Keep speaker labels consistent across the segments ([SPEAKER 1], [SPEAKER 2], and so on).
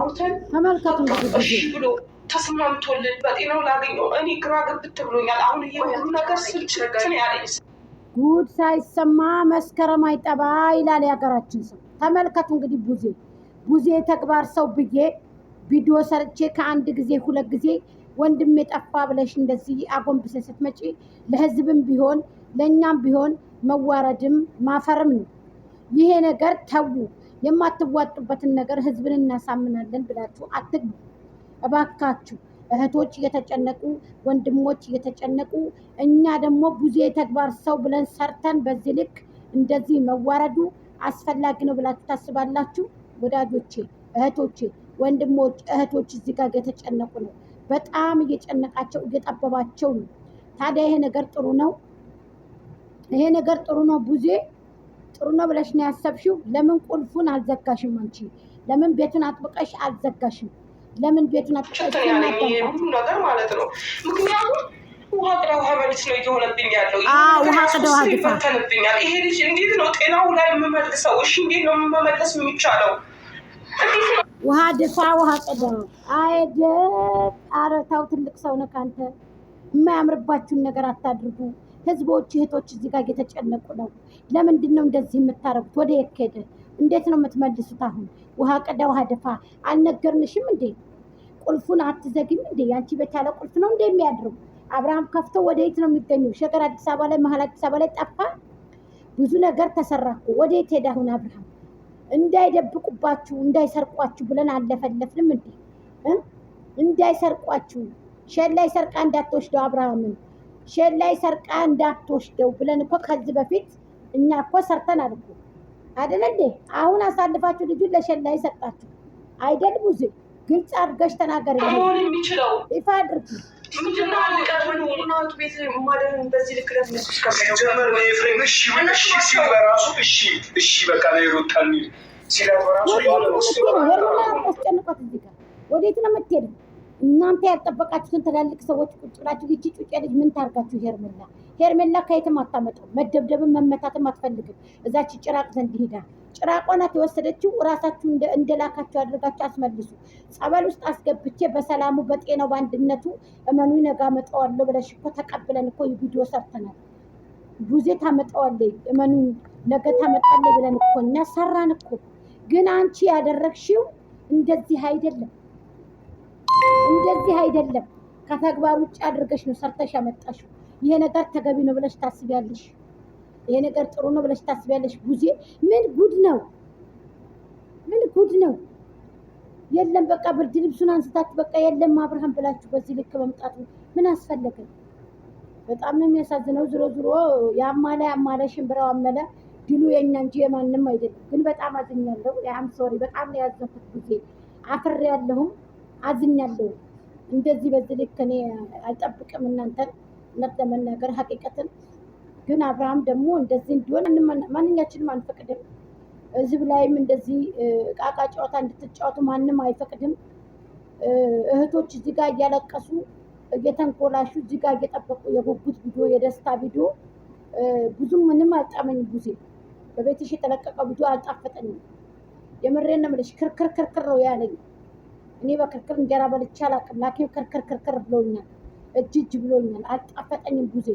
[SPEAKER 1] አውተን
[SPEAKER 2] ተመልከቱ
[SPEAKER 1] እሺ ብሎ ተስማምቶልን በጤናው ላገኘው እኔ ግራ ገብት ብሎኛል። አሁን ይሄ ሁሉ ነገር ስልችትን ያለኝ
[SPEAKER 2] ጉድ ሳይሰማ መስከረም አይጠባ ይላል የሀገራችን ሰው። ተመልከቱ እንግዲህ ቡዜ ተግባር ሰው ብዬ ቪዲዮ ሰርቼ ከአንድ ጊዜ ሁለት ጊዜ ወንድም የጠፋ ብለሽ እንደዚህ አጎንብሰ ስትመጪ ለህዝብም ቢሆን ለእኛም ቢሆን መዋረድም ማፈርም ነው። ይሄ ነገር ተዉ። የማትዋጡበትን ነገር ህዝብን እናሳምናለን ብላችሁ አትግቡ እባካችሁ። እህቶች እየተጨነቁ ወንድሞች እየተጨነቁ እኛ ደግሞ ቡዜ ተግባር ሰው ብለን ሰርተን በዚህ ልክ እንደዚህ መዋረዱ አስፈላጊ ነው ብላችሁ ታስባላችሁ? ወዳጆቼ፣ እህቶቼ፣ ወንድሞች፣ እህቶች እዚህ ጋር እየተጨነቁ ነው። በጣም እየጨነቃቸው እየጠበባቸው ነው። ታዲያ ይሄ ነገር ጥሩ ነው? ይሄ ነገር ጥሩ ነው? ቡዜ ጥሩ ነው ብለሽ ነው ያሰብሽው? ለምን ቁልፉን አልዘጋሽም? አንቺ ለምን ቤቱን አጥብቀሽ አልዘጋሽም? ለምን ቤቱን አጥብቀሽ
[SPEAKER 1] ሁሉ ነገር ማለት ነው? ምክንያቱም ውሃ ቅዳ ውሃ መልስ ነው እየሆነብኝ ያለው።
[SPEAKER 2] ውሃ ቅዳ ውሃ ድፋ
[SPEAKER 1] ይፈተንብኛል። ይሄ ልጅ እንዴት ነው ጤናው ላይ የምመልሰው? እሺ እንዴት ነው መመለስ የሚቻለው?
[SPEAKER 2] ውሃ ድፋ ውሃ ቅዳ አይደ አረታው ትልቅ ሰው ነህ አንተ። የማያምርባችሁን ነገር አታድርጉ። ህዝቦች እህቶች እዚህ ጋር እየተጨነቁ ነው። ለምንድን ነው እንደዚህ የምታረጉት? ወደ የት ሄደ? እንዴት ነው የምትመልሱት? አሁን ውሃ ቅዳ ውሃ ድፋ አልነገርንሽም እንዴ? ቁልፉን አትዘጊም እንዴ? ያንቺ ቤት ያለ ቁልፍ ነው እንዴ የሚያድረው? አብርሃም ከፍቶ ወደ የት ነው የሚገኘው? ሸገር አዲስ አበባ ላይ መሀል አዲስ አበባ ላይ ጠፋ። ብዙ ነገር ተሰራ እኮ። ወደ የት ሄደ አሁን አብርሃም? እንዳይደብቁባችሁ እንዳይሰርቋችሁ ብለን አለፈለፍንም እንዴ? እንዳይሰርቋችሁ ሸላይ ሰርቃ እንዳትወስደው አብርሃምን ሸላይ ሰርቃ እንዳትወስደው ብለን እኮ ከዚህ በፊት እኛ እኮ ሰርተናል እኮ አይደል እንዴ? አሁን አሳልፋችሁ ልጁን ለሸላይ ሰጣችሁ አይደል? ቡዜ ግልጽ አድርገሽ ተናገሪ።
[SPEAKER 1] አሁን የሚችለው
[SPEAKER 2] ይፋ አድርጊ። ወዴት ነው የምትሄደው? እናንተ ያልጠበቃችሁትን ትላልቅ ሰዎች ቁጭ ብላችሁ ይቺ ጩጬ ልጅ ምን ታርጋችሁ? ሄርሜላ ከየትም አታመጣው። መደብደብን መመታትም አትፈልግም። እዛች ጭራቅ ዘንድ ሄዳ ጭራቋ ናት የወሰደችው። እራሳችሁ እንደላካችሁ አድርጋችሁ አስመልሱ። ጸበል ውስጥ አስገብቼ በሰላሙ በጤናው በአንድነቱ እመኑ ነጋ መጣዋለሁ ብለሽ እኮ ተቀብለን እኮ ቪዲዮ ሰርተናል። ቡዜ ታመጣዋለች እመኑ ነገ ታመጣለች ብለን እኮ እኛ ሰራን እኮ። ግን አንቺ ያደረግሽው እንደዚህ አይደለም፣ እንደዚህ አይደለም። ከተግባር ውጭ አድርገሽ ነው ሰርተሽ ያመጣሽው። ይሄ ነገር ተገቢ ነው ብለሽ ታስቢያለሽ? ይሄ ነገር ጥሩ ነው ብለሽ ታስቢያለሽ? ቡዜ ምን ጉድ ነው? ምን ጉድ ነው? የለም በቃ ብርድ ልብሱን አንስታት በቃ የለም አብርሃም ብላችሁ በዚህ ልክ መምጣቱ ምን አስፈለገ? በጣም ነው የሚያሳዝነው። ዝሮ ዝሮ ያማለ ሽምብራው አመለ ድሉ የኛ እንጂ የማንም አይደለም። ግን በጣም አዝኛለሁ። ያም ሶሪ በጣም ነው ያዘንኩት። ቡዜ አፍሬያለሁም አዝኛለሁ። እንደዚህ በዚህ ልክ እኔ አልጠብቅም እናንተን እውነት ለመናገር ሀቂቀትን። ግን አብርሃም ደግሞ እንደዚህ እንዲሆን ማንኛችንም አንፈቅድም። ህዝብ ላይም እንደዚህ ቃቃ ጨዋታ እንድትጫወቱ ማንም አይፈቅድም። እህቶች እዚህ ጋር እያለቀሱ እየተንኮላሹ እዚህ ጋር እየጠበቁ የጉጉት ቪዲዮ የደስታ ቪዲዮ ብዙም ምንም አልጣመኝ። ቡዜ በቤትሽ የተለቀቀው ቪዲዮ አልጣፈጠኝም። የምሬን ነው የምልሽ። ክርክር ክርክር ነው ያለኝ። እኔ በክርክር እንጀራ በልቼ አላውቅም። ላኪው ክርክር ክርክር ብሎኛል፣ እጅ ብሎኛል። አልጣፈጠኝም ቡዜ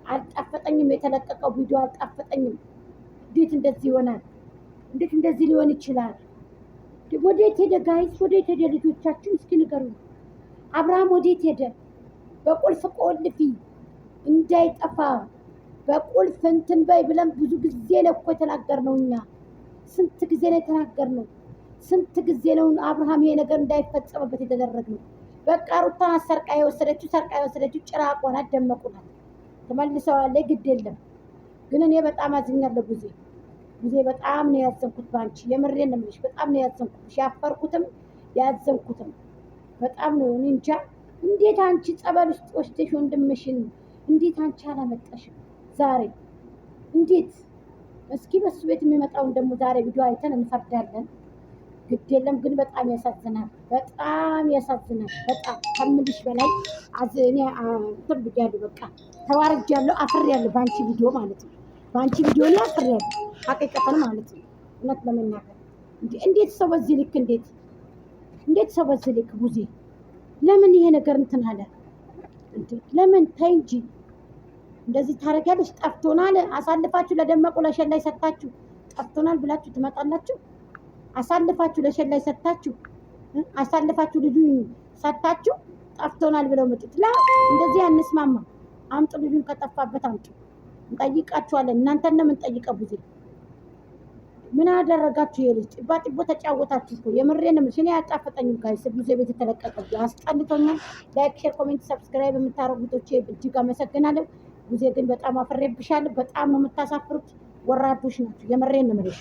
[SPEAKER 2] አልጣፈጠኝም። የተለቀቀው ቪዲዮ አልጣፈጠኝም። እንዴት እንደዚህ ይሆናል? እንዴት እንደዚህ ሊሆን ይችላል? ወዴት ሄደ ጋይስ? ወዴት ሄደ ልጆቻችን? እስኪ ንገሩ። አብርሃም ወዴት ሄደ? በቁልፍ ቆልፊ እንዳይጠፋ በቁልፍ እንትን በይ ብለን ብዙ ጊዜ ነው እኮ የተናገርነው እኛ። ስንት ጊዜ ነው የተናገርነው? ስንት ጊዜ ነው አብርሃም ይሄ ነገር እንዳይፈጸምበት የተደረገው? በቃ ሩታን ሰርቃ የወሰደችው ጭራቋን አደመቁናል። ተመልሰዋለች። ግድ የለም ግን እኔ በጣም አዝኛለሁ ቡዜ በጣም ነው ያዘንኩት ባንቺ። የምሬን ነው የምልሽ። በጣም ነው ያዘንኩት። ያፈርኩትም ያዘንኩትም በጣም ነው። እኔ እንጃ እንዴት አንቺ ጸበል ውስጥ ወስደሽ ወንድምሽን እንዴት አንቺ አላመጣሽም ዛሬ? እንዴት እስኪ በሱ ቤት የሚመጣውን ደግሞ ዛሬ ቪዲዮ አይተን እንፈርዳለን። ግድ የለም ግን በጣም ያሳዝናል። በጣም ያሳዝናል። በጣም ከምልሽ በላይ እኔ ብያለሁ። በቃ ተዋርጃለሁ፣ አፍሬያለሁ በአንቺ ቪዲዮ ማለት ነው። በአንቺ ቪዲዮ ላይ አፍሬያለሁ ሀቂቀተን ማለት ነው። እውነት ለመናገር እንዴት ሰው በዚህ ልክ እንዴት እንዴት ሰው በዚህ ልክ ቡዜ ለምን ይሄ ነገር እንትን አለ እንዴ? ለምን ታይ እንጂ እንደዚህ ታረጋለሽ? ጠፍቶናል አሳልፋችሁ ለደመቁ ለሸላይ ሰጣችሁ። ጠፍቶናል ብላችሁ ትመጣላችሁ። አሳልፋችሁ ለሸላይ ሰጣችሁ። አሳልፋችሁ ልጁን ሰጣችሁ። ጠፍቶናል ብለው መጡት። ላ እንደዚህ አንስማማ። አምጡ ልጁን ከጠፋበት አምጡ። እንጠይቃችኋለን። እናንተን ነው የምንጠይቀው። ቡዜ ምን አደረጋችሁ? የልጅ ጢባ ጢቦ ተጫወታችሁ እኮ የምሬን ነው። እኔ ያጣፈጠኝም ጋይስ ቡዜ ቤት የተለቀቀው አስጠልቶኛል። ላይክ፣ ሼር፣ ኮሜንት፣ ሰብስክራይብ የምታረጉቶቼ እጅግ አመሰግናለሁ። ቡዜ ግን በጣም አፈሬብሻለሁ። በጣም ነው የምታሳፍሩት። ወራዶች ናችሁ። የምሬን ነው የምልሽ።